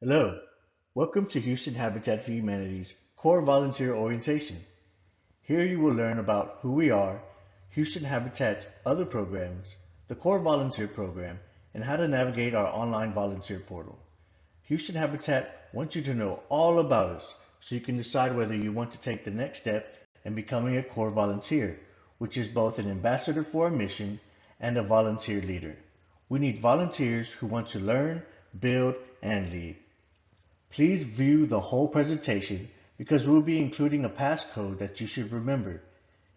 Hello, welcome to Houston Habitat for Humanity's Core Volunteer Orientation. Here you will learn about who we are, Houston Habitat's other programs, the Core Volunteer Program, and how to navigate our online volunteer portal. Houston Habitat wants you to know all about us so you can decide whether you want to take the next step in becoming a Core Volunteer, which is both an ambassador for our mission and a volunteer leader. We need volunteers who want to learn, build, and lead. Please view the whole presentation because we'll be including a passcode that you should remember.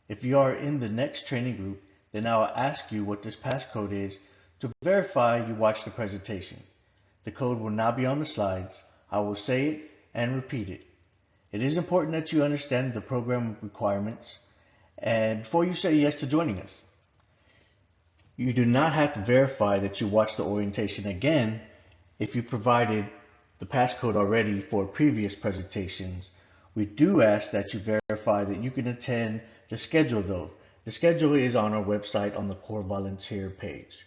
If you are in the next training group, then I will ask you what this passcode is to verify you watched the presentation. The code will not be on the slides. I will say it and repeat it. It is important that you understand the program requirements and before you say yes to joining us. You do not have to verify that you watched the orientation again if you provided the passcode already for previous presentations. We do ask that you verify that you can attend the schedule though. The schedule is on our website on the Core Volunteer page.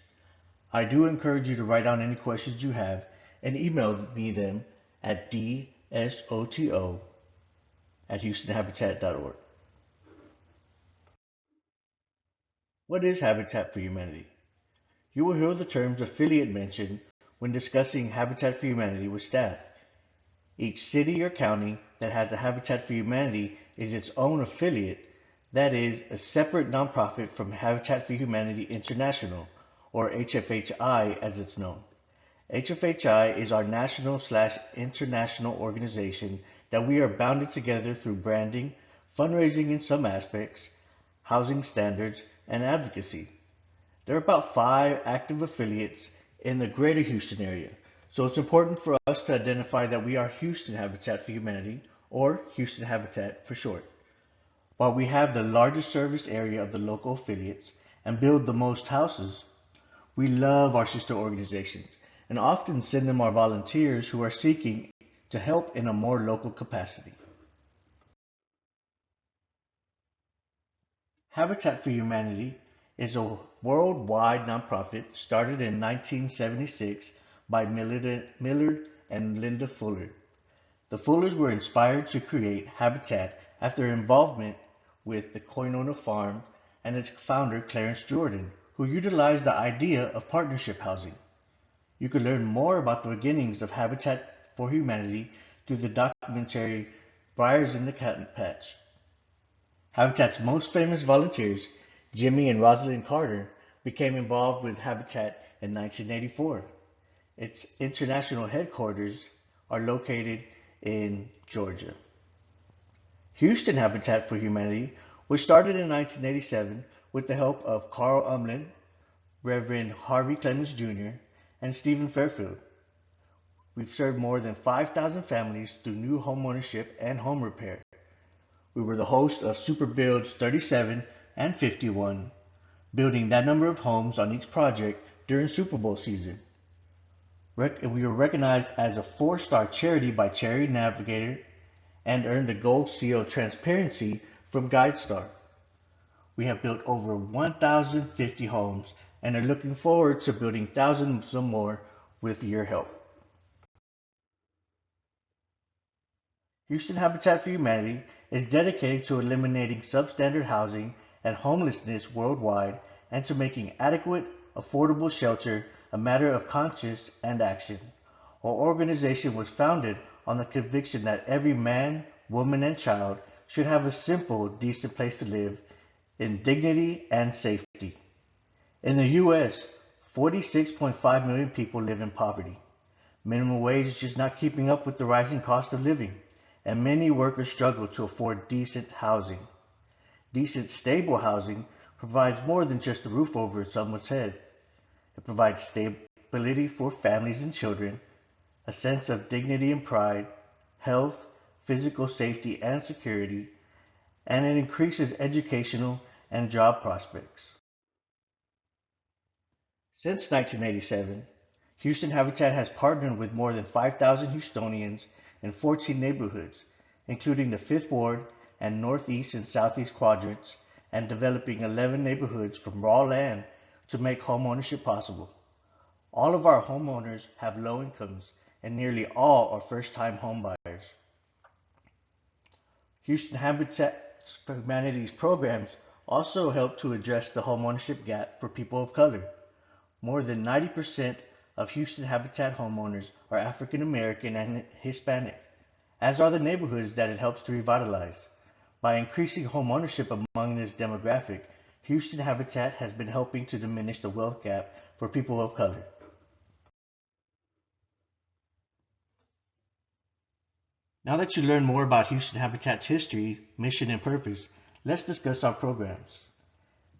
I do encourage you to write down any questions you have and email me them at dsoto@houstonhabitat.org. What is Habitat for Humanity? You will hear the terms affiliate mentioned when discussing Habitat for Humanity with staff. Each city or county that has a Habitat for Humanity is its own affiliate, that is, a separate nonprofit from Habitat for Humanity International, or HFHI as it's known. HFHI is our national/international organization that we are bounded together through branding, fundraising in some aspects, housing standards, and advocacy. There are about 5 active affiliates in the greater Houston area, so it's important for us to identify that we are Houston Habitat for Humanity, or Houston Habitat for short. While we have the largest service area of the local affiliates and build the most houses, we love our sister organizations and often send them our volunteers who are seeking to help in a more local capacity. Habitat for Humanity is a worldwide nonprofit started in 1976 by Millard and Linda Fuller. The Fullers were inspired to create Habitat after involvement with the Koinona Farm and its founder Clarence Jordan, who utilized the idea of partnership housing. You can learn more about the beginnings of Habitat for Humanity through the documentary Briars in the Cotton Patch. Habitat's most famous volunteers, Jimmy and Rosalind Carter, became involved with Habitat in 1984. Its international headquarters are located in Georgia. Houston Habitat for Humanity was started in 1987 with the help of Carl Umlin, Reverend Harvey Clemens Jr., and Stephen Fairfield. We've served more than 5,000 families through new home ownership and home repair. We were the host of Super Builds 37 and 51, building that number of homes on each project during Super Bowl season. We were recognized as a 4-star charity by Charity Navigator and earned the Gold Seal Transparency from GuideStar. We have built over 1,050 homes and are looking forward to building thousands of more with your help. Houston Habitat for Humanity is dedicated to eliminating substandard housing and homelessness worldwide and to making adequate, affordable shelter a matter of conscience and action. Our organization was founded on the conviction that every man, woman, and child should have a simple, decent place to live in dignity and safety. In the U.S., 46.5 million people live in poverty. Minimum wage is just not keeping up with the rising cost of living, and many workers struggle to afford decent housing. Decent, stable housing provides more than just a roof over someone's head. It provides stability for families and children, a sense of dignity and pride, health, physical safety and security, and it increases educational and job prospects. Since 1987, Houston Habitat has partnered with more than 5,000 Houstonians in 14 neighborhoods, including the 5th Ward and Northeast and Southeast quadrants, and developing 11 neighborhoods from raw land to make home ownership possible. All of our homeowners have low incomes and nearly all are first-time homebuyers. Houston Habitat for Humanity's programs also help to address the homeownership gap for people of color. More than 90% of Houston Habitat homeowners are African American and Hispanic, as are the neighborhoods that it helps to revitalize. By increasing homeownership among this demographic, Houston Habitat has been helping to diminish the wealth gap for people of color. Now that you learn more about Houston Habitat's history, mission, and purpose, let's discuss our programs.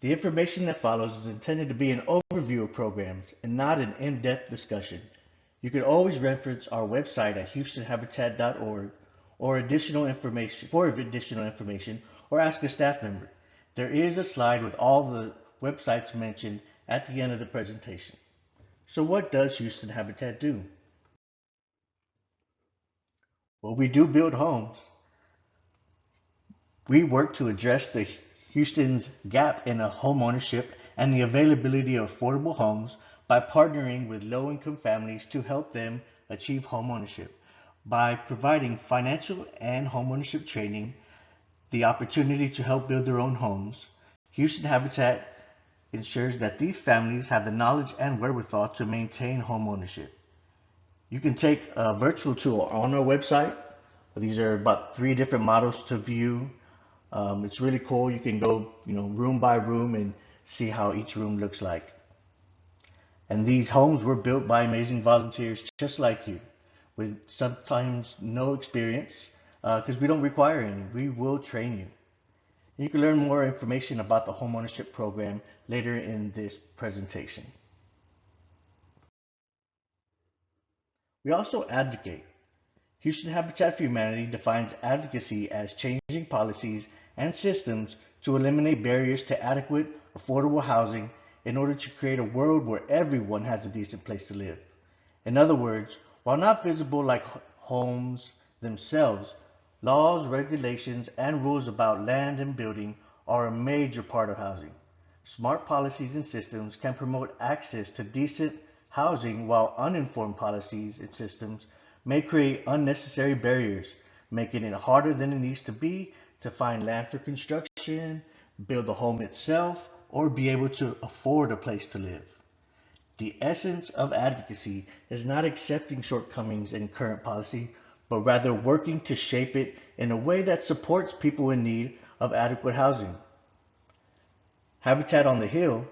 The information that follows is intended to be an overview of programs and not an in-depth discussion. You can always reference our website at houstonhabitat.org or additional information or ask a staff member. There is a slide with all the websites mentioned at the end of the presentation. So what does Houston Habitat do? Well, we do build homes. We work to address the Houston's gap in home ownership and the availability of affordable homes by partnering with low-income families to help them achieve home ownership. By providing financial and home ownership training, the opportunity to help build their own homes, Houston Habitat ensures that these families have the knowledge and wherewithal to maintain home ownership. You can take a virtual tour on our website. These are about 3 different models to view. It's really cool. You can go, room by room and see how each room looks like. And these homes were built by amazing volunteers just like you, with sometimes no experience, because we don't require any. We will train you. You can learn more information about the homeownership program later in this presentation. We also advocate. Houston Habitat for Humanity defines advocacy as changing policies and systems to eliminate barriers to adequate, affordable housing in order to create a world where everyone has a decent place to live. In other words, while not visible like homes themselves, laws, regulations, and rules about land and building are a major part of housing. Smart policies and systems can promote access to decent housing, while uninformed policies and systems may create unnecessary barriers, making it harder than it needs to be to find land for construction, build the home itself, or be able to afford a place to live. The essence of advocacy is not accepting shortcomings in current policy, but rather working to shape it in a way that supports people in need of adequate housing. Habitat on the Hill,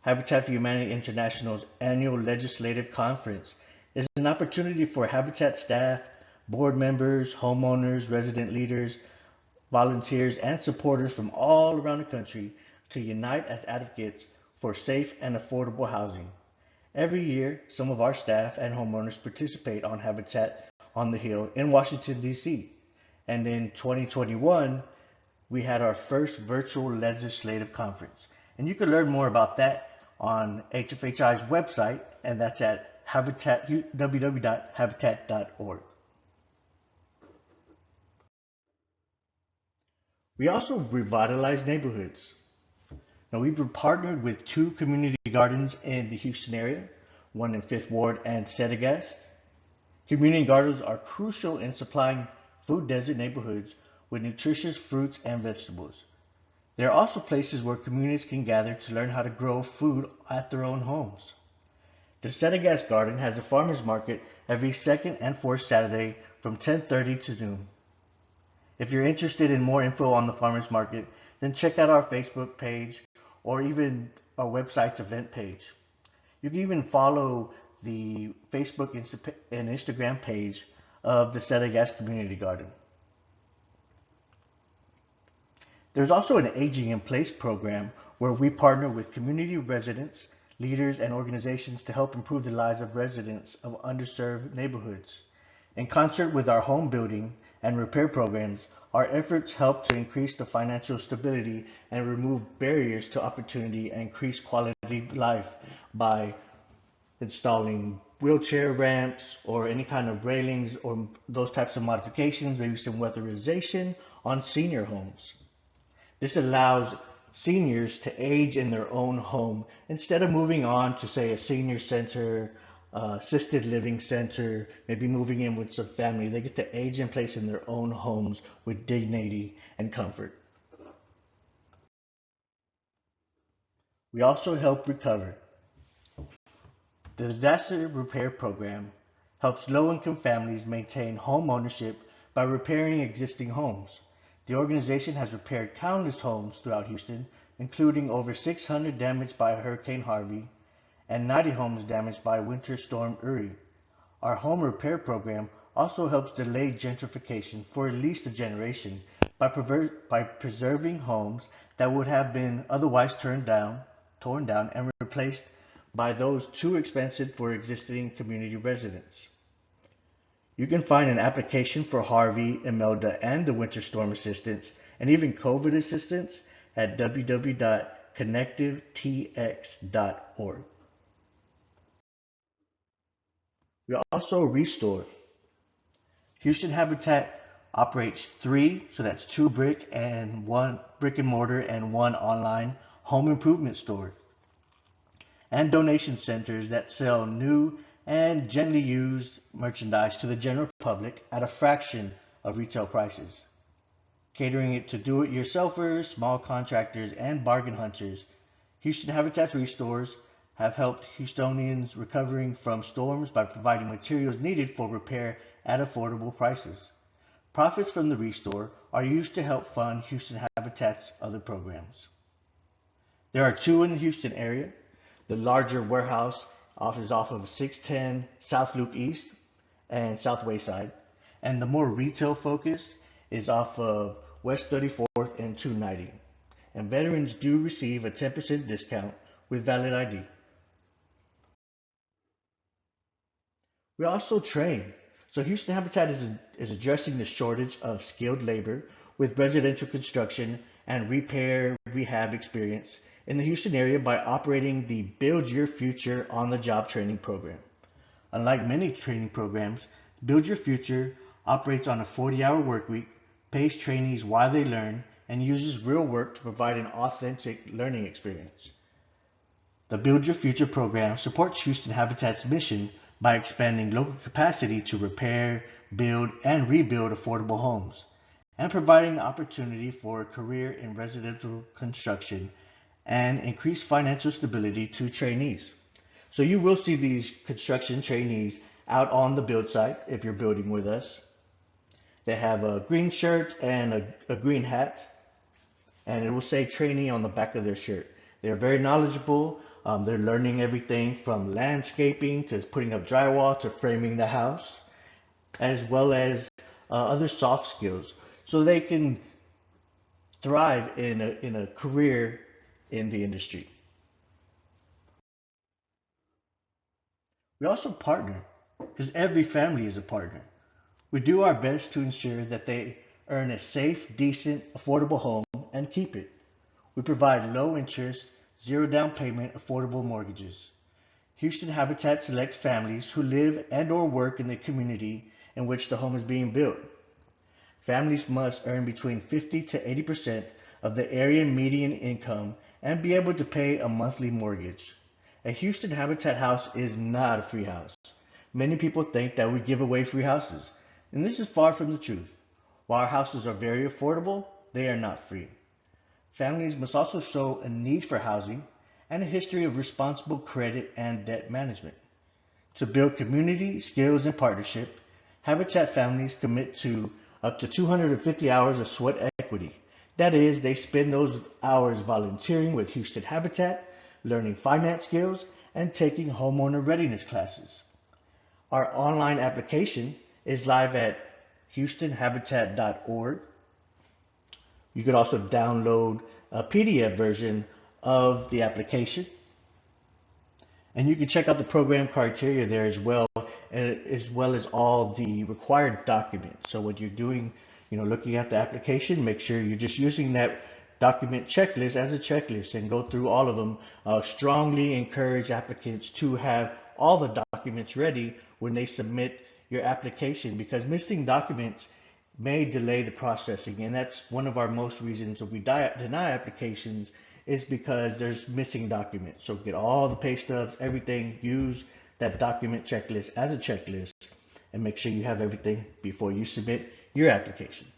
Habitat for Humanity International's annual legislative conference, is an opportunity for Habitat staff, board members, homeowners, resident leaders, volunteers, and supporters from all around the country to unite as advocates for safe and affordable housing. Every year, some of our staff and homeowners participate on Habitat on the Hill in Washington, D.C. And in 2021, we had our first virtual legislative conference. And you can learn more about that on HFHI's website, and that's at www.habitat.org. We also revitalize neighborhoods. Now, we've partnered with 2 community gardens in the Houston area, one in 5th Ward and Sedegast. Community gardens are crucial in supplying food desert neighborhoods with nutritious fruits and vegetables. They are also places where communities can gather to learn how to grow food at their own homes. The Sedegast Garden has a farmers market every 2nd and 4th Saturday from 10:30 to noon. If you're interested in more info on the farmers market, then check out our Facebook page or even our website's event page. You can even follow the Facebook and Instagram page of the Sedegast Community Garden. There's also an Aging in Place program where we partner with community residents, leaders, and organizations to help improve the lives of residents of underserved neighborhoods. In concert with our home building and repair programs, our efforts help to increase the financial stability and remove barriers to opportunity and increase quality of life by installing wheelchair ramps or any kind of railings or those types of modifications, maybe some weatherization on senior homes. This allows seniors to age in their own home instead of moving on to, say, a senior center assisted living center, maybe moving in with some family. They get to age in place in their own homes with dignity and comfort. We also help recover. The disaster repair program helps low-income families maintain home ownership by repairing existing homes. The organization has repaired countless homes throughout Houston, including over 600 damaged by Hurricane Harvey and 90 homes damaged by Winter Storm Uri. Our home repair program also helps delay gentrification for at least a generation by preserving homes that would have been otherwise torn down and replaced by those too expensive for existing community residents. You can find an application for Harvey, Imelda, and the Winter Storm Assistance, and even COVID assistance at www.connectivetx.org. We also restore. Houston Habitat operates three, so that's two brick and mortar and one online home improvement store, and donation centers that sell new and gently used merchandise to the general public at a fraction of retail prices, catering it to do-it-yourselfers, small contractors, and bargain hunters. Houston Habitat's restores have helped Houstonians recovering from storms by providing materials needed for repair at affordable prices. Profits from the restore are used to help fund Houston Habitat's other programs. There are two in the Houston area. The larger warehouse is off of 610 South Loop East and South Wayside, and the more retail focused is off of West 34th and 290. And veterans do receive a 10% discount with valid ID. We also train. So Houston Habitat is addressing the shortage of skilled labor with residential construction and repair rehab experience in the Houston area by operating the Build Your Future on the Job training program. Unlike many training programs, Build Your Future operates on a 40-hour work week, pays trainees while they learn, and uses real work to provide an authentic learning experience. The Build Your Future program supports Houston Habitat's mission by expanding local capacity to repair, build, and rebuild affordable homes, and providing the opportunity for a career in residential construction and increased financial stability to trainees. So you will see these construction trainees out on the build site if you're building with us. They have a green shirt and a green hat, and it will say trainee on the back of their shirt. They're very knowledgeable. They're learning everything from landscaping to putting up drywall to framing the house, as well as other soft skills, so they can thrive in a career in the industry. We also partner, because every family is a partner. We do our best to ensure that they earn a safe, decent, affordable home and keep it. We provide low interest, zero down payment, affordable mortgages. Houston Habitat selects families who live and or work in the community in which the home is being built. Families must earn between 50 to 80% of the area median income and be able to pay a monthly mortgage. A Houston Habitat house is not a free house. Many people think that we give away free houses, and this is far from the truth. While our houses are very affordable, they are not free. Families must also show a need for housing and a history of responsible credit and debt management. To build community, skills, and partnership, Habitat families commit to up to 250 hours of sweat equity. That is, they spend those hours volunteering with Houston Habitat, learning finance skills, and taking homeowner readiness classes. Our online application is live at houstonhabitat.org. You could also download a PDF version of the application. And you can check out the program criteria there as well as all the required documents. So when you're doing, looking at the application, make sure you're just using that document checklist as a checklist and go through all of them. Strongly encourage applicants to have all the documents ready when they submit your application, because missing documents may delay the processing, and that's one of our most reasons that we deny applications is because there's missing documents. So get all the pay stubs, everything, use that document checklist as a checklist and make sure you have everything before you submit your application.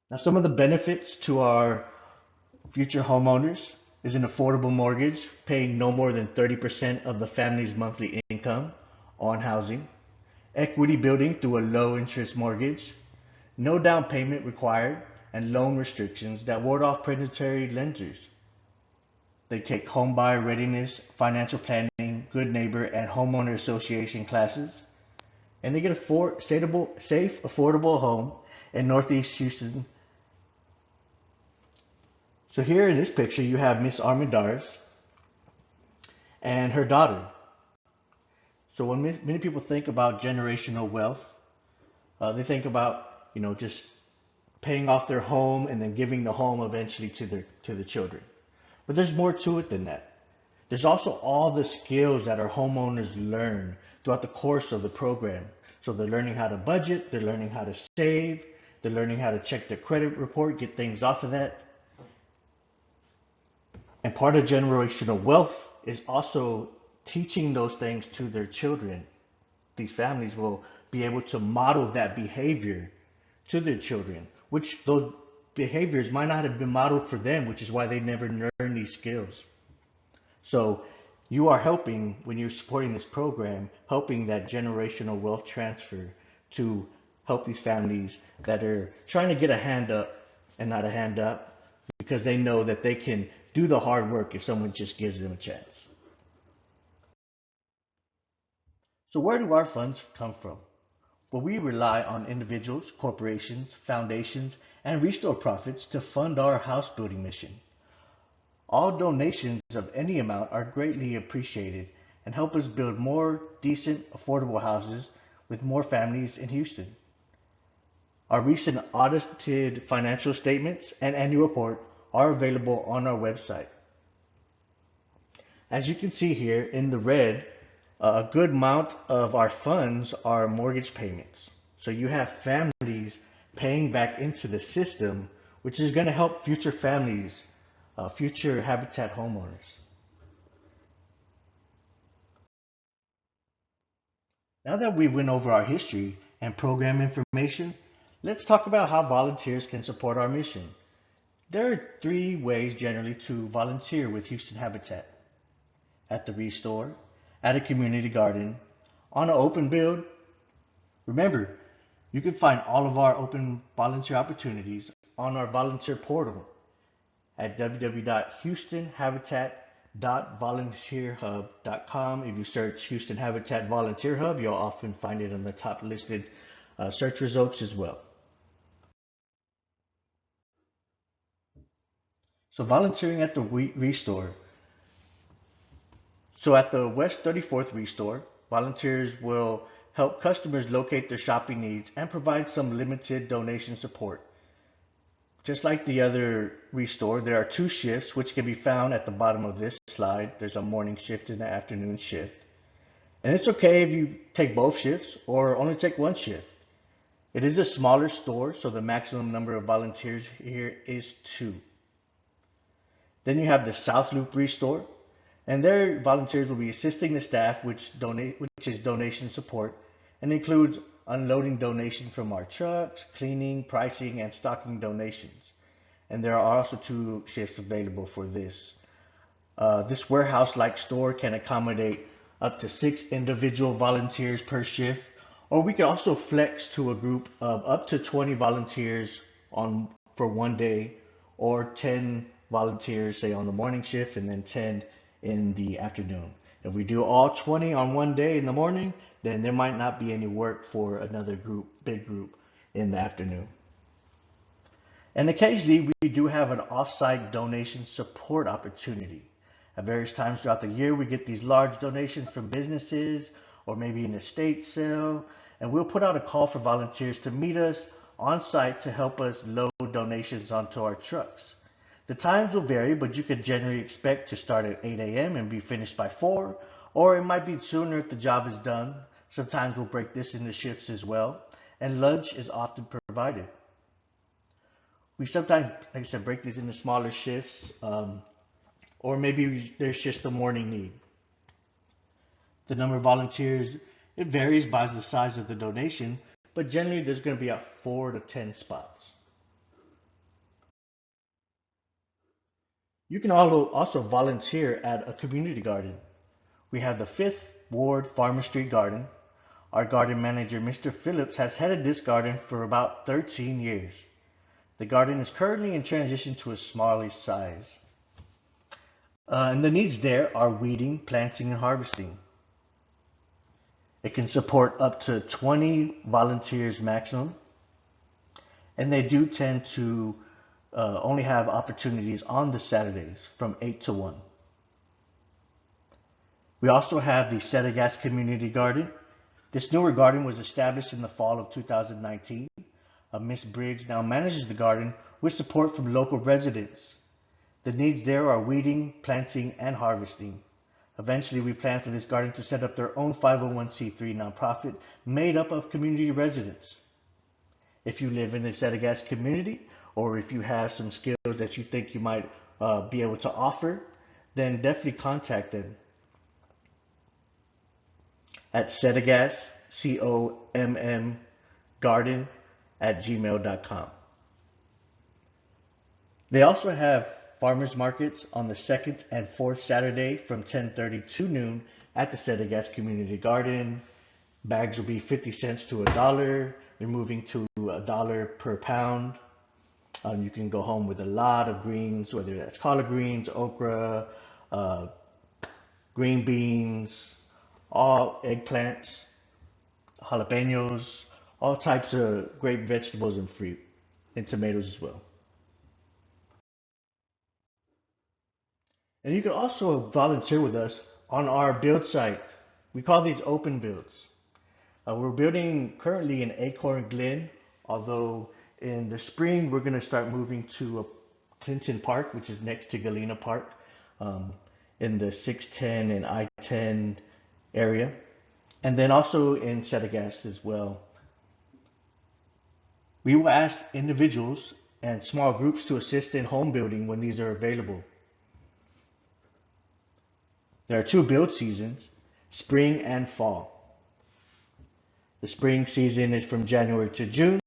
Now, some of the benefits to our future homeowners is an affordable mortgage, paying no more than 30% of the family's monthly income on housing, equity building through a low interest mortgage, no down payment required, and loan restrictions that ward off predatory lenders. They take home buyer readiness, financial planning, good neighbor, and homeowner association classes, and they get a safe, affordable home in Northeast Houston. So here in this picture, you have Miss Armendariz and her daughter. So when many people think about generational wealth, they think about, just paying off their home and then giving the home eventually to the children. But there's more to it than that. There's also all the skills that our homeowners learn throughout the course of the program. So they're learning how to budget, they're learning how to save, they're learning how to check their credit report, get things off of that. And part of generational wealth is also teaching those things to their children. These families will be able to model that behavior to their children, which those behaviors might not have been modeled for them, which is why they never learn these skills. So you are helping, when you're supporting this program, helping that generational wealth transfer to help these families that are trying to get a hand up and not a hand up, because they know that they can do the hard work if someone just gives them a chance. So where do our funds come from? Well, we rely on individuals, corporations, foundations, and restore profits to fund our house building mission. All donations of any amount are greatly appreciated and help us build more decent, affordable houses with more families in Houston. Our recent audited financial statements and annual report are available on our website. As you can see here in the red, a good amount of our funds are mortgage payments. So you have families paying back into the system, which is going to help future families, future Habitat homeowners. Now that we went over our history and program information, let's talk about how volunteers can support our mission. There are 3 ways generally to volunteer with Houston Habitat: at the Restore, at a community garden, on an open build. Remember, you can find all of our open volunteer opportunities on our volunteer portal at www.houstonhabitat.volunteerhub.com. If you search Houston Habitat Volunteer Hub, you'll often find it on the top listed search results as well. So volunteering at the Restore. So at the West 34th Restore, volunteers will help customers locate their shopping needs and provide some limited donation support. Just like the other Restore, there are 2 shifts which can be found at the bottom of this slide. There's a morning shift and an afternoon shift. And it's okay if you take both shifts or only take 1 shift. It is a smaller store, so the maximum number of volunteers here is 2. Then you have the South Loop Restore, and their volunteers will be assisting the staff, which is donation support, and includes unloading donations from our trucks, cleaning, pricing, and stocking donations. And there are also 2 shifts available for this. This warehouse-like store can accommodate up to 6 individual volunteers per shift, or we can also flex to a group of up to 20 volunteers for one day, or 10 volunteers, say on the morning shift, and then 10 in the afternoon. If we do all 20 on one day in the morning, then there might not be any work for another big group in the afternoon. And occasionally we do have an off-site donation support opportunity. At various times throughout the year, we get these large donations from businesses or maybe an estate sale, and we'll put out a call for volunteers to meet us on site to help us load donations onto our trucks. The times will vary, but you could generally expect to start at 8 a.m. and be finished by 4, or it might be sooner if the job is done. Sometimes we'll break this into shifts as well, and lunch is often provided. We sometimes, like I said, break these into smaller shifts, or maybe there's just a morning need. The number of volunteers, it varies by the size of the donation, but generally there's going to be at 4 to 10 spots. You can also volunteer at a community garden. We have the 5th Ward Farmer Street Garden. Our garden manager, Mr. Phillips, has headed this garden for about 13 years. The garden is currently in transition to a smaller size. And the needs there are weeding, planting, and harvesting. It can support up to 20 volunteers maximum. And they do tend to only have opportunities on the Saturdays from 8 to 1. We also have the Setagas Community Garden. This newer garden was established in the fall of 2019. Miss Briggs now manages the garden with support from local residents. The needs there are weeding, planting, and harvesting. Eventually, we plan for this garden to set up their own 501c3 nonprofit made up of community residents. If you live in the Setagas community, or if you have some skills that you think you might be able to offer, then definitely contact them at Setagas, COMM, garden@gmail.com. They also have farmers markets on the 2nd and 4th Saturday from 10:30 to noon at the Setagas Community Garden. Bags will be 50 cents to $1. They're moving to $1 per pound. You can go home with a lot of greens, whether that's collard greens, okra, green beans, all eggplants, jalapenos, all types of great vegetables and fruit, and tomatoes as well. And you can also volunteer with us on our build site. We call these open builds. We're building currently in Acorn Glen, although in the spring we're going to start moving to Clinton Park, which is next to Galena Park, in the 610 and I-10 area, and then also in Setagas as well. We will ask individuals and small groups to assist in home building when these are available. There are 2 build seasons, spring and fall. The spring season is from January to June.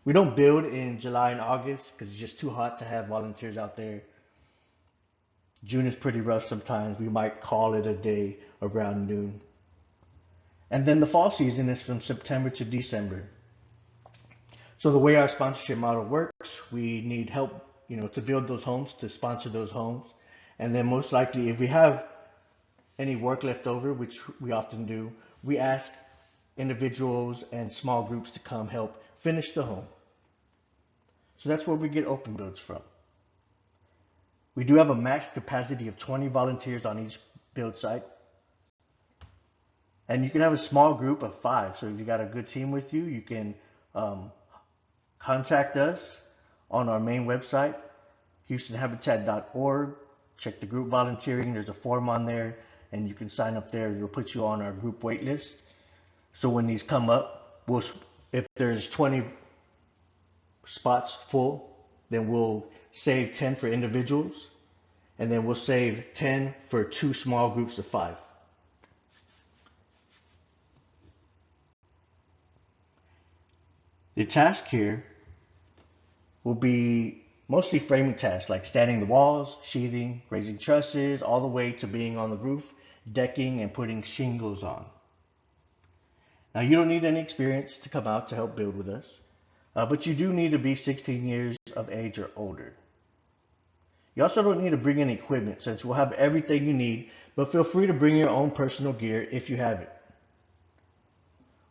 We don't build in July and August because it's just too hot to have volunteers out there. June is pretty rough sometimes. We might call it a day around noon. And then the fall season is from September to December. So the way our sponsorship model works, we need help, to build those homes, to sponsor those homes. And then most likely, if we have any work left over, which we often do, we ask individuals and small groups to come help finish the home. So that's where we get open builds from. We do have a max capacity of 20 volunteers on each build site. And you can have a small group of 5. So if you got a good team with you, you can contact us on our main website, houstonhabitat.org. Check the group volunteering. There's a form on there, and you can sign up there. It'll put you on our group wait list. So when these come up, if there's 20 spots full, then we'll save 10 for individuals, and then we'll save 10 for 2 small groups of 5. The task here will be mostly framing tasks like standing the walls, sheathing, raising trusses, all the way to being on the roof, decking, and putting shingles on. Now, you don't need any experience to come out to help build with us, but you do need to be 16 years of age or older. You also don't need to bring any equipment since we'll have everything you need, but feel free to bring your own personal gear if you have it.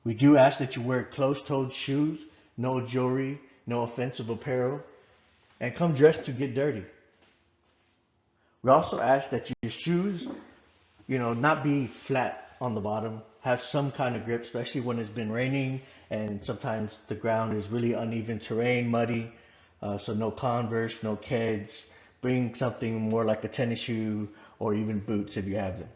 We do ask that you wear closed-toed shoes, no jewelry, no offensive apparel, and come dressed to get dirty. We also ask that your shoes, not be flat on the bottom, have some kind of grip, especially when it's been raining and sometimes the ground is really uneven terrain, muddy. So no Converse, no Keds. Bring something more like a tennis shoe or even boots if you have them.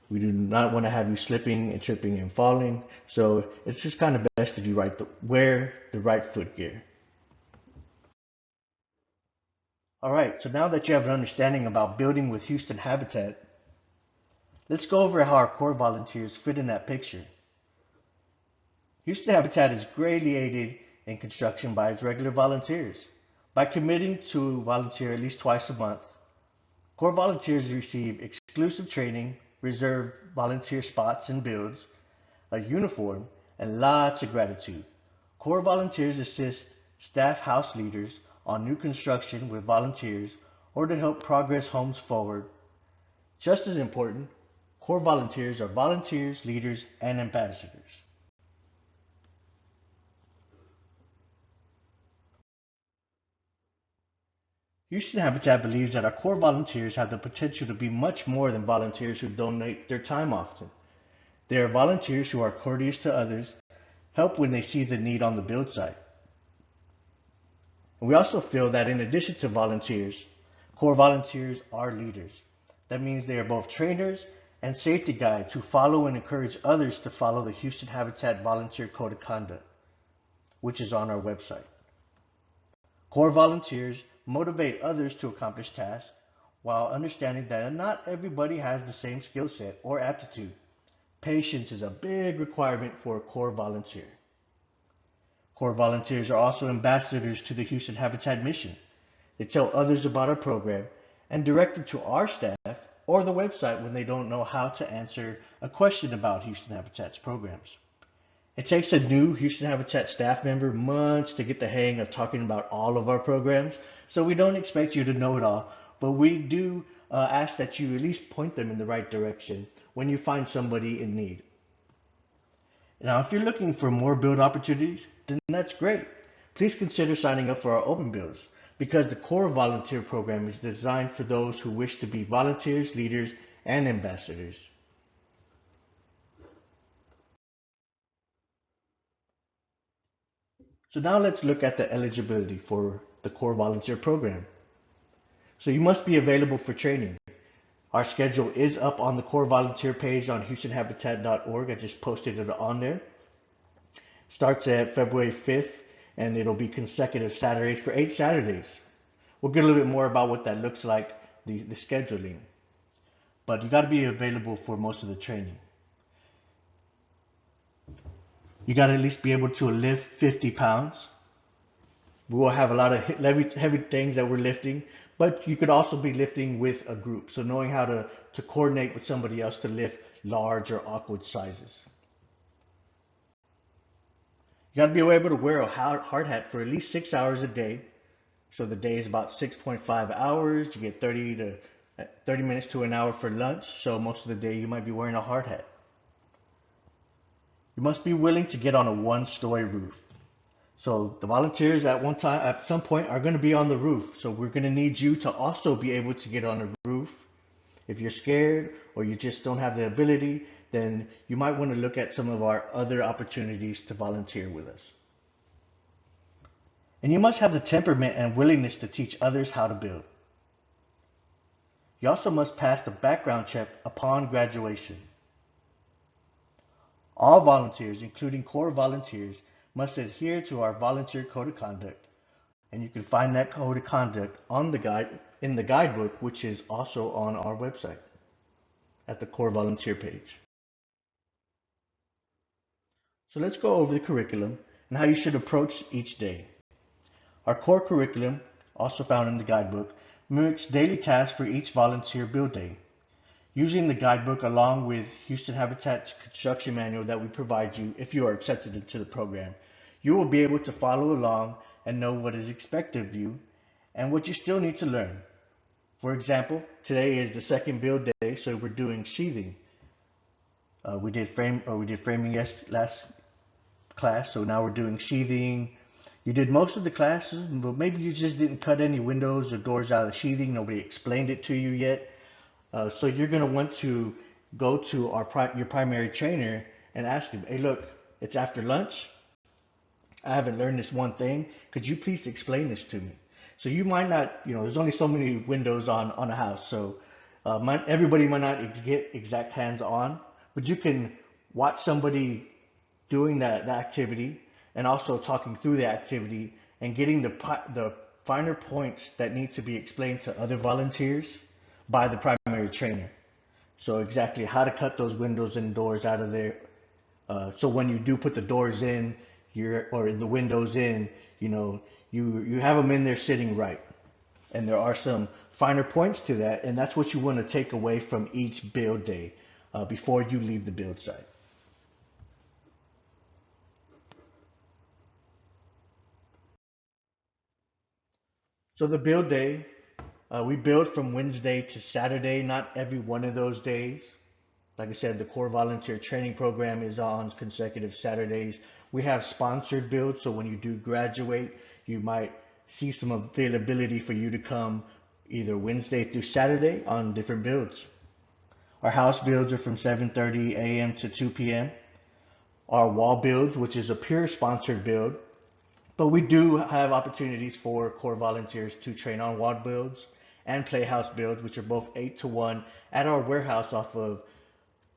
We do not want to have you slipping and tripping and falling. So it's just kind of best if you wear the right foot gear. All right, so now that you have an understanding about building with Houston Habitat, Let's go over how our core volunteers fit in that picture. Houston Habitat is greatly aided in construction by its regular volunteers. By committing to volunteer at least twice a month, core volunteers receive exclusive training, reserved volunteer spots and builds, a uniform, and lots of gratitude. Core volunteers assist staff house leaders on new construction with volunteers or to help progress homes forward. Just as important, core volunteers are volunteers, leaders, and ambassadors. Houston Habitat believes that our core volunteers have the potential to be much more than volunteers who donate their time often. They are volunteers who are courteous to others, help when they see the need on the build site. And we also feel that in addition to volunteers, core volunteers are leaders. That means they are both trainers and safety guides who follow and encourage others to follow the Houston Habitat Volunteer Code of Conduct, which is on our website. Core volunteers motivate others to accomplish tasks while understanding that not everybody has the same skill set or aptitude. Patience is a big requirement for a core volunteer. Core volunteers are also ambassadors to the Houston Habitat mission. They tell others about our program and direct them to our staff or the website when they don't know how to answer a question about Houston Habitat's programs. It takes a new Houston Habitat staff member months to get the hang of talking about all of our programs, so we don't expect you to know it all, but we do ask that you at least point them in the right direction when you find somebody in need. Now, if you're looking for more build opportunities, then that's great. Please consider signing up for our open builds because the core volunteer program is designed for those who wish to be volunteers, leaders, and ambassadors. So now let's look at the eligibility for the core volunteer program. So you must be available for training. Our schedule is up on the core volunteer page on houstonhabitat.org. I just posted it on there. Starts at February 5th and it'll be consecutive Saturdays for 8 Saturdays. We'll get a little bit more about what that looks like, the scheduling. But you got to be available for most of the training. You got to at least be able to lift 50 pounds. We will have a lot of heavy things that we're lifting, but you could also be lifting with a group. So knowing how to coordinate with somebody else to lift large or awkward sizes. You got to be able to wear a hard hat for at least 6 hours a day. So the day is about 6.5 hours. You get 30 minutes to an hour for lunch. So most of the day you might be wearing a hard hat. You must be willing to get on a one-story roof. So the volunteers at some point are going to be on the roof. So we're going to need you to also be able to get on the roof. If you're scared or you just don't have the ability, then you might want to look at some of our other opportunities to volunteer with us. And you must have the temperament and willingness to teach others how to build. You also must pass the background check upon graduation. All volunteers, including core volunteers, must adhere to our volunteer code of conduct. And you can find that code of conduct in the guidebook, which is also on our website at the core volunteer page. So let's go over the curriculum and how you should approach each day. Our core curriculum, also found in the guidebook, mimics daily tasks for each volunteer build day. Using the guidebook along with Houston Habitat's construction manual that we provide you if you are accepted into the program, you will be able to follow along and know what is expected of you and what you still need to learn. For example, today is the second build day, so we're doing sheathing. We did framing last class, so now we're doing sheathing. You did most of the classes, but maybe you just didn't cut any windows or doors out of the sheathing. Nobody explained it to you yet. So you're going to want to go to your primary trainer and ask him, hey, look, it's after lunch. I haven't learned this one thing. Could you please explain this to me? So you might not, there's only so many windows on a house. So everybody might not get exact hands-on, but you can watch somebody doing that activity and also talking through the activity and getting the finer points that need to be explained to other volunteers by the primary trainer. So exactly how to cut those windows and doors out of there. So when you do put the doors in, or the windows in, you know, you have them in there sitting right. And there are some finer points to that, and that's what you want to take away from each build day before you leave the build site. So the build day, we build from Wednesday to Saturday, not every one of those days. Like I said, the core volunteer training program is on consecutive Saturdays. We have sponsored builds, so when you do graduate, you might see some availability for you to come either Wednesday through Saturday on different builds. Our house builds are from 7:30 a.m. to 2 p.m. Our wall builds, which is a pure sponsored build, but we do have opportunities for core volunteers to train on wall builds and playhouse builds, which are both 8 to 1 at our warehouse off of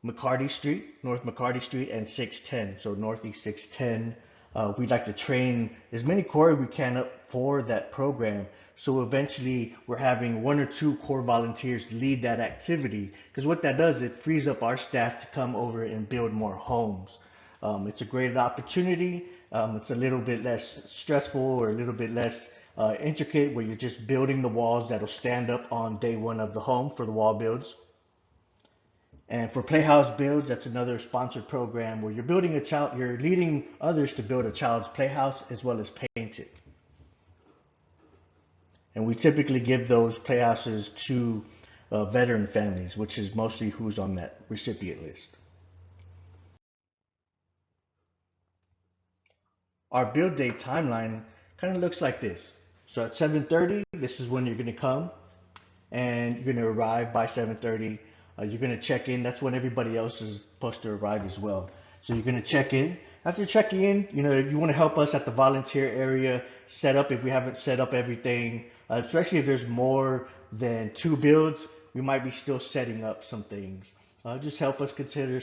McCarty Street, North McCarty Street, and 610, so Northeast 610. We'd like to train as many core as we can up for that program. So eventually we're having 1 or 2 core volunteers lead that activity, because what that does, it frees up our staff to come over and build more homes. It's a great opportunity. It's a little bit less stressful or a little bit less intricate, where you're just building the walls that'll stand up on day 1 of the home for the wall builds. And for Playhouse Builds, that's another sponsored program where you're leading others to build a child's playhouse as well as paint it. And we typically give those playhouses to veteran families, which is mostly who's on that recipient list. Our build day timeline kind of looks like this. So at 7:30, this is when you're going to come, and you're going to arrive by 7:30. You're going to check in. That's when everybody else is supposed to arrive as well. So you're going to check in. After checking in, you know, if you want to help us at the volunteer area set up, if we haven't set up everything, especially if there's more than 2 builds, we might be still setting up some things. Just help us continue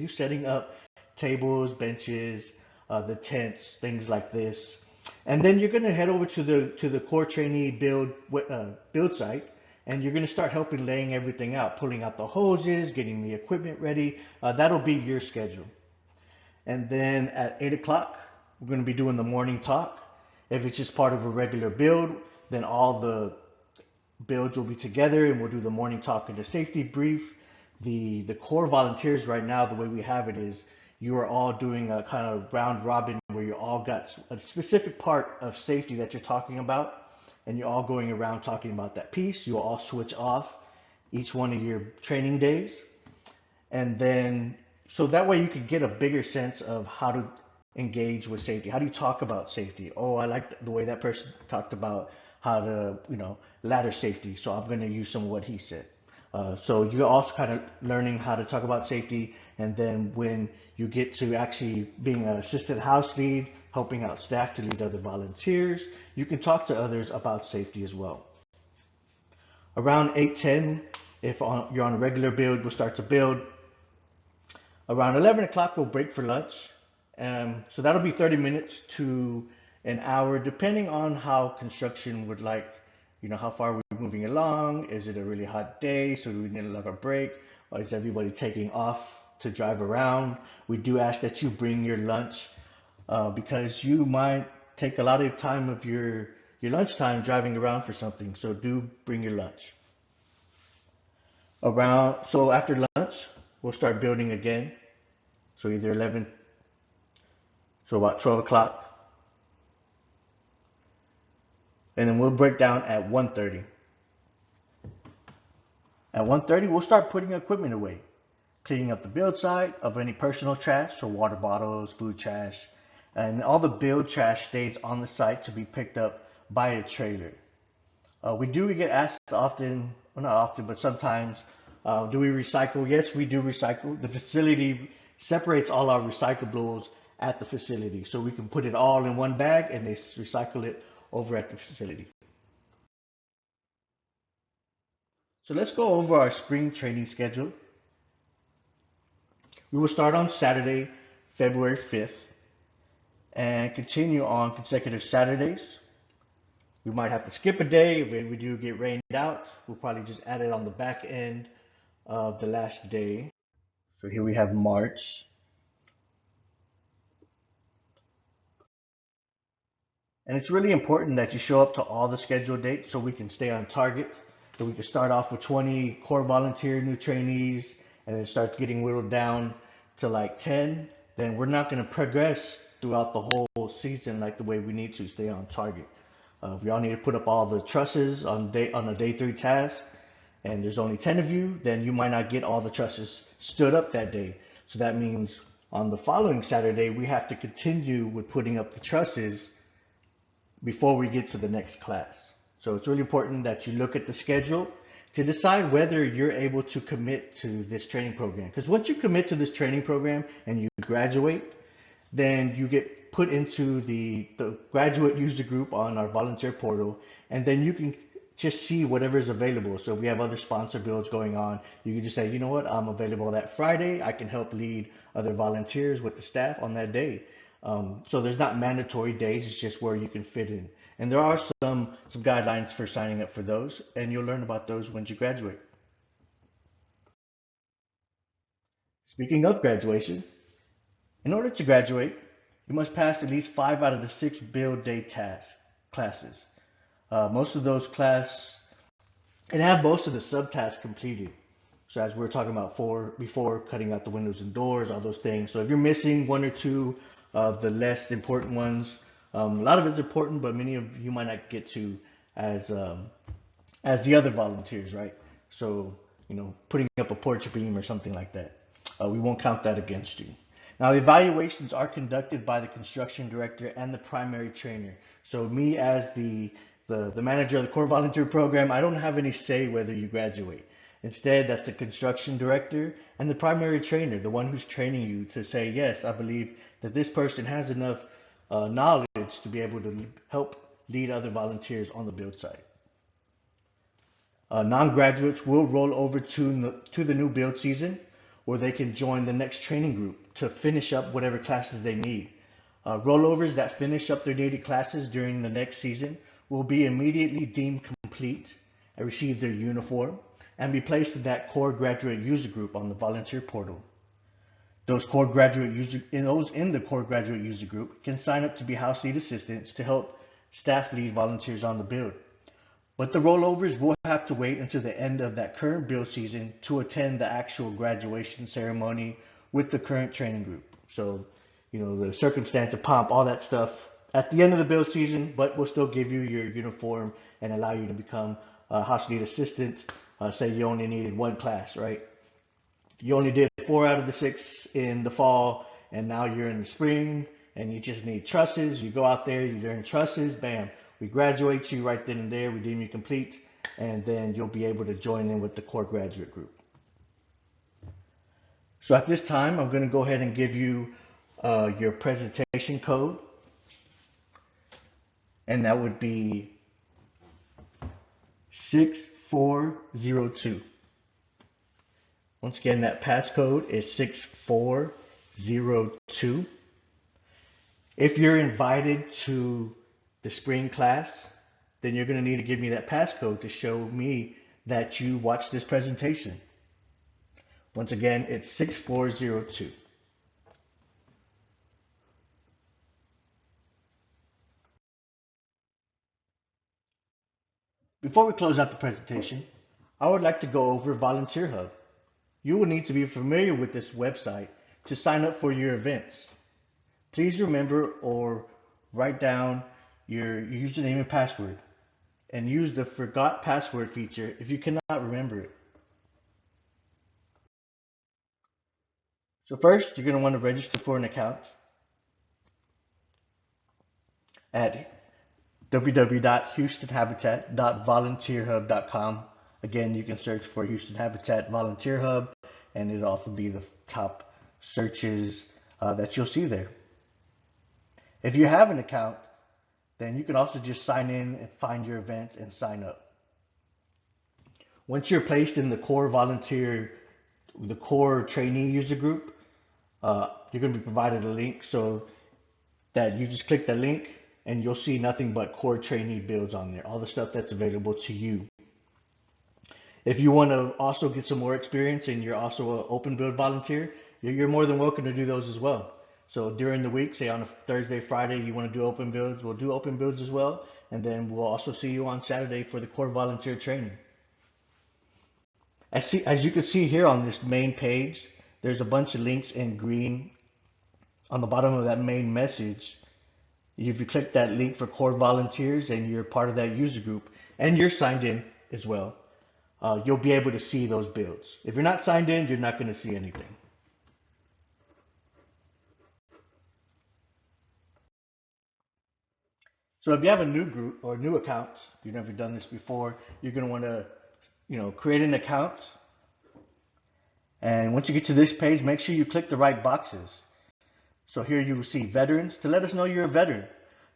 setting up tables, benches, the tents, things like this. And then you're going to head over to the core trainee build site, and you're going to start helping laying everything out, pulling out the hoses, getting the equipment ready. That'll be your schedule. And then at 8 o'clock, we're going to be doing the morning talk. If it's just part of a regular build, then all the builds will be together, and we'll do the morning talk and the safety brief. The core volunteers right now, the way we have it is, you are all doing a kind of round robin where you all got a specific part of safety that you're talking about, and you're all going around talking about that piece. You'll all switch off each one of your training days. And then, so that way you can get a bigger sense of how to engage with safety. How do you talk about safety? Oh, I like the way that person talked about how to, ladder safety. So I'm going to use some of what he said. So you're also kind of learning how to talk about safety. And then when you get to actually being an assistant house lead, helping out staff to lead other volunteers, you can talk to others about safety as well. Around 8:10, if you're on a regular build, we'll start to build. Around 11 o'clock, we'll break for lunch. So that'll be 30 minutes to an hour, depending on how construction would like, how far we're moving along. Is it a really hot day, so we need like a break? Or is everybody taking off to drive around? We do ask that you bring your lunch because you might take a lot of time of your lunchtime driving around for something. So do bring your lunch. So after lunch, we'll start building again. So either 11, so about 12 o'clock. And then we'll break down at 1:30. At 1:30, we'll start putting equipment away, cleaning up the build site of any personal trash, so water bottles, food trash, and all the build trash stays on the site to be picked up by a trailer. We get asked often, well, not often, but sometimes, do we recycle? Yes, we do recycle. The facility separates all our recyclables at the facility, so we can put it all in one bag and they recycle it over at the facility. So let's go over our spring training schedule. We will start on Saturday, February 5th, and continue on consecutive Saturdays. We might have to skip a day if we do get rained out. We'll probably just add it on the back end of the last day. So here we have March. And it's really important that you show up to all the scheduled dates so we can stay on target. So we can start off with 20 core volunteer new trainees and it starts getting whittled down to like 10. Then we're not going to progress throughout the whole season like the way we need to stay on target. We all need to put up all the trusses on a day 3 task, and there's only 10 of you, then you might not get all the trusses stood up that day. So that means on the following Saturday, we have to continue with putting up the trusses before we get to the next class. So it's really important that you look at the schedule to decide whether you're able to commit to this training program. Because once you commit to this training program and you graduate, then you get put into the graduate user group on our volunteer portal, and then you can just see whatever is available. So if we have other sponsor builds going on, you can just say, you know what, I'm available that Friday. I can help lead other volunteers with the staff on that day. So there's not mandatory days, it's just where you can fit in. And there are some guidelines for signing up for those, and you'll learn about those once you graduate. Speaking of graduation, in order to graduate, you must pass at least 5 out of the 6 build day classes. Most of those class and have most of the subtasks completed. So as we were talking about before, cutting out the windows and doors, all those things. So if you're missing one or two of the less important ones, a lot of it's important, but many of you might not get to as the other volunteers, right? So putting up a porch beam or something like that, we won't count that against you. Now, the evaluations are conducted by the construction director and the primary trainer. So me as the manager of the core volunteer program, I don't have any say whether you graduate. Instead, that's the construction director and the primary trainer, the one who's training you to say, yes, I believe that this person has enough knowledge to be able to help lead other volunteers on the build site. Non-graduates will roll over to the new build season, where they can join the next training group to finish up whatever classes they need. Rollovers that finish up their needed classes during the next season will be immediately deemed complete and receive their uniform and be placed in that core graduate user group on the volunteer portal. Those in the core graduate user group can sign up to be house lead assistants to help staff lead volunteers on the build. But the rollovers will have to wait until the end of that current build season to attend the actual graduation ceremony with the current training group. So, the circumstance of pomp, all that stuff at the end of the build season, but we'll still give you your uniform and allow you to become a house lead assistant. Say you only needed one class, right? You only did 4 out of the 6 in the fall, and now you're in the spring, and you just need trusses. You go out there, you learn trusses, bam. We graduate you right then and there, we deem you complete, and then you'll be able to join in with the core graduate group. So at this time, I'm going to go ahead and give you your presentation code, and that would be 6402. Once again, that passcode is 6402. If you're invited to the spring class, then you're going to need to give me that passcode to show me that you watched this presentation. Once again, it's 6402. Before we close out the presentation, I would like to go over Volunteer Hub. You will need to be familiar with this website to sign up for your events. Please remember or write down your username and password, and use the forgot password feature if you cannot remember it. So first, you're going to want to register for an account at www.houstonhabitat.volunteerhub.com. Again, you can search for Houston Habitat Volunteer Hub, and it'll also be the top searches that you'll see there. If you have an account, then you can also just sign in and find your events and sign up. Once you're placed in the core trainee user group, you're going to be provided a link so that you just click the link and you'll see nothing but core trainee builds on there, all the stuff that's available to you. If you want to also get some more experience and you're also an open build volunteer, you're more than welcome to do those as well. So during the week, say on a Thursday, Friday, you want to do open builds, we'll do open builds as well. And then we'll also see you on Saturday for the core volunteer training. As you can see here on this main page, there's a bunch of links in green on the bottom of that main message. If you click that link for core volunteers and you're part of that user group and you're signed in as well, you'll be able to see those builds. If you're not signed in, you're not going to see anything. So if you have a new group or a new account, you've never done this before, you're going to want to, create an account. And once you get to this page, make sure you click the right boxes. So here you will see veterans to let us know you're a veteran.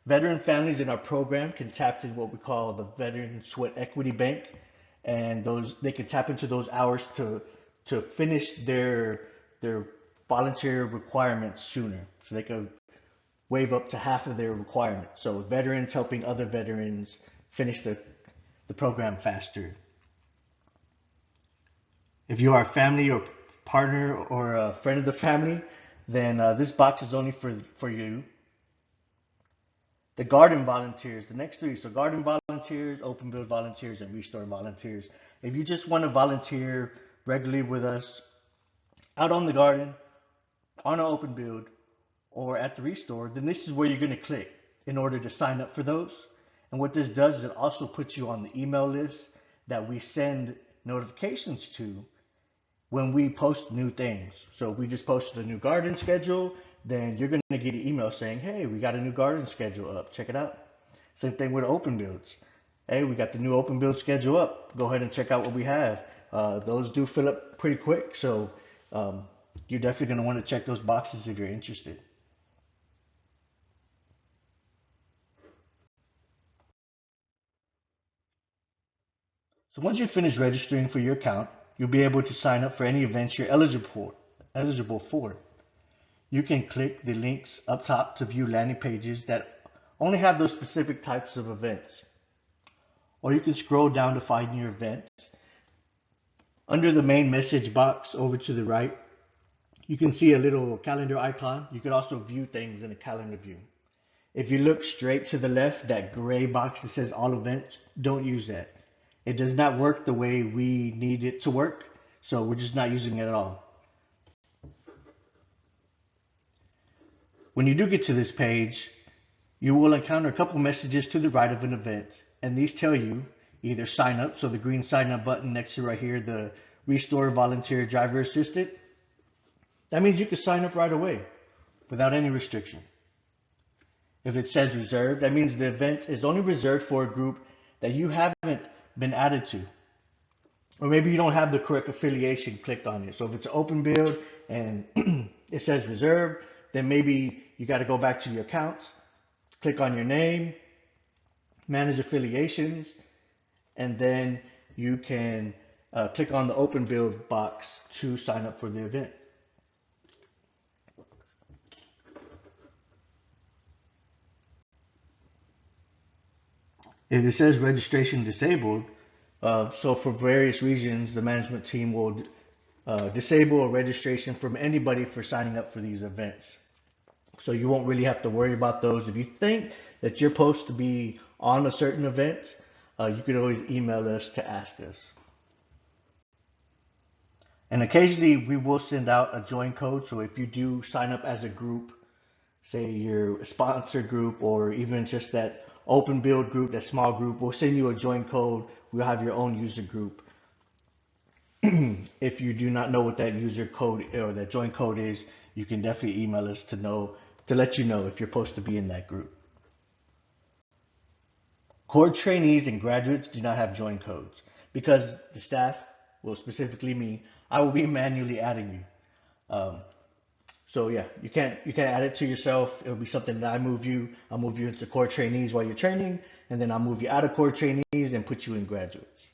Veteran families in our program can tap into what we call the Veteran Sweat Equity Bank, and they can tap into those hours to finish their volunteer requirements sooner, so they can waive up to half of their requirements. So veterans helping other veterans finish the program faster. If you are a family or partner or a friend of the family, then this box is only for you. The garden volunteers, the next three, so garden volunteers, open build volunteers, and restore volunteers. If you just want to volunteer regularly with us out on the garden, on an open build, or at the restore, then this is where you're going to click in order to sign up for those. And what this does is it also puts you on the email list that we send notifications to when we post new things. So if we just posted a new garden schedule, then you're going to get an email saying, hey, we got a new garden schedule up. Check it out. Same thing with open builds. Hey, we got the new open build schedule up. Go ahead and check out what we have. Those do fill up pretty quick. So you're definitely going to want to check those boxes if you're interested. So once you finish registering for your account, you'll be able to sign up for any events you're eligible for. You can click the links up top to view landing pages that only have those specific types of events. Or you can scroll down to find your event. Under the main message box over to the right, you can see a little calendar icon. You can also view things in a calendar view. If you look straight to the left, that gray box that says all events, don't use that. It does not work the way we need it to work, so we're just not using it at all. When you do get to this page, you will encounter a couple messages to the right of an event, and these tell you either sign up, so the green sign up button next to right here, the Restore Volunteer Driver Assistant. That means you can sign up right away without any restriction. If it says reserved, that means the event is only reserved for a group that you haven't been added to. Or maybe you don't have the correct affiliation clicked on it. So if it's an open build and it says reserved, then maybe you got to go back to your account, click on your name, manage affiliations, and then you can click on the open build box to sign up for the event. If it says registration disabled, so for various reasons, the management team will disable a registration from anybody for signing up for these events. So you won't really have to worry about those. If you think that you're supposed to be on a certain event, you can always email us to ask us. And occasionally we will send out a join code. So if you do sign up as a group, say you're a sponsored group or even just that open build group, that small group, we'll send you a join code. We'll have your own user group. If you do not know what that user code or that join code is, you can definitely email us to let you know if you're supposed to be in that group. Core trainees and graduates do not have join codes because the staff, well, specifically me, I will be manually adding you. So yeah, you can't add it to yourself. It'll be something that I'll move you into core trainees while you're training, and then I'll move you out of core trainees and put you in graduates.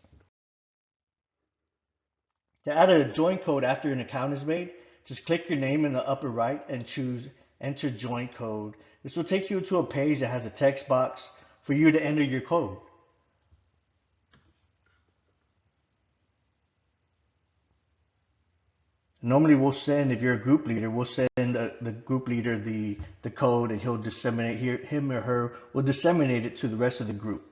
To add a join code after an account is made, just click your name in the upper right and choose enter join code. This will take you to a page that has a text box for you to enter your code. Normally we'll send, if you're a group leader, we'll send the group leader the code, and he'll disseminate, him or her will disseminate it to the rest of the group.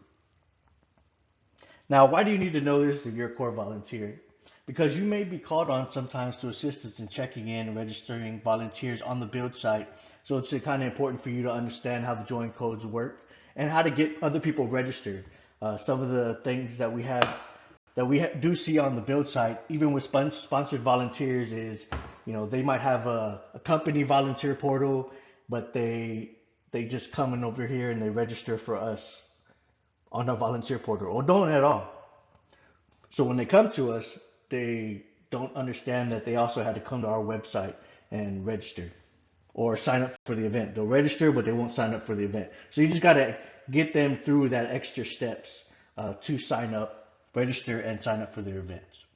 Now, why do you need to know this if you're a core volunteer? Because you may be called on sometimes to assist us in checking in and registering volunteers on the build site. So it's kind of important for you to understand how the join codes work and how to get other people registered. Some of the things that we do see on the build site, even with sponsored volunteers, is, they might have a company volunteer portal, but they just come in over here and they register for us on a volunteer portal, or don't at all. So when they come to us, they don't understand that they also had to come to our website and register or sign up for the event. They'll register, but they won't sign up for the event. So you just got to get them through that extra steps to sign up, register, and sign up for their events.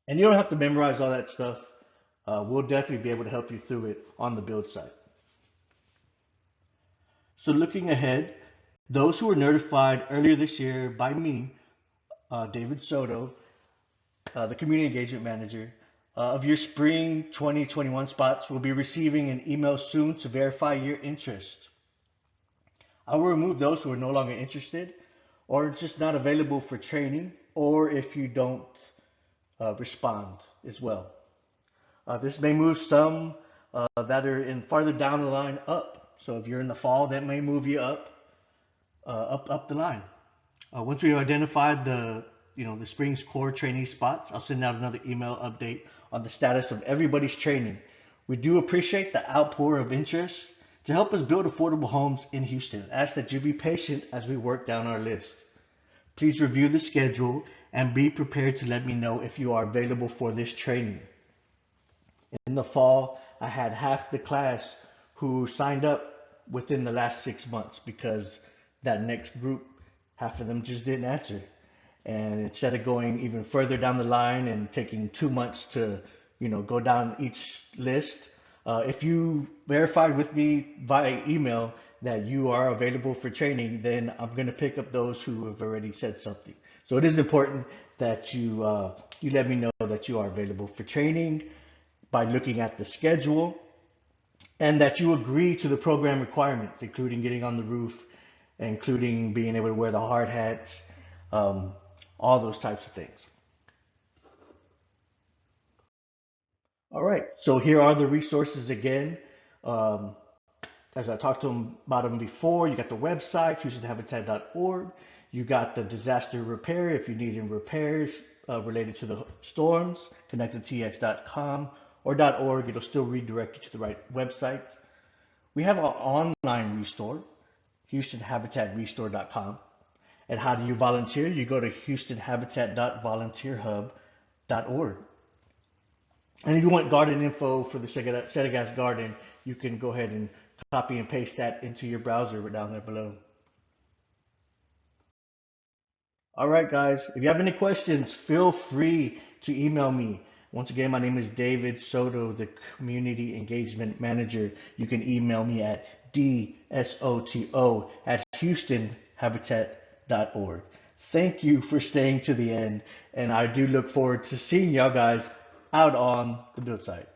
And you don't have to memorize all that stuff. We'll definitely be able to help you through it on the build site. So looking ahead, those who were notified earlier this year by me, David Soto, the Community Engagement Manager, of your spring 2021 spots will be receiving an email soon to verify your interest. I will remove those who are no longer interested or just not available for training, or if you don't respond as well. This may move some that are in farther down the line up. So if you're in the fall, that may move you up the line. Once we've identified the spring's core trainee spots, I'll send out another email update on the status of everybody's training. We do appreciate the outpour of interest to help us build affordable homes in Houston. I ask that you be patient as we work down our list. Please review the schedule and be prepared to let me know if you are available for this training. In the fall, I had half the class who signed up within the last 6 months, because that next group, half of them just didn't answer. And instead of going even further down the line and taking 2 months to, go down each list, if you verified with me via email that you are available for training, then I'm going to pick up those who have already said something. So it is important that you let me know that you are available for training by looking at the schedule, and that you agree to the program requirements, including getting on the roof, including being able to wear the hard hats, all those types of things. All right, so here are the resources again. As I talked about them before, you got the website, HoustonHabitat.org. You got the disaster repair if you need any repairs related to the storms, connectedtx.com or .org. It'll still redirect you to the right website. We have our online restore, HoustonHabitatRestore.com. And how do you volunteer? You go to HoustonHabitat.volunteerhub.org. And if you want garden info for the Setagast garden, you can go ahead and copy and paste that into your browser down there below. All right, guys, if you have any questions, feel free to email me. Once again, my name is David Soto, the Community Engagement Manager. You can email me at dsoto@houstonhabitat.org. Thank you for staying to the end, and I do look forward to seeing y'all guys out on the build site.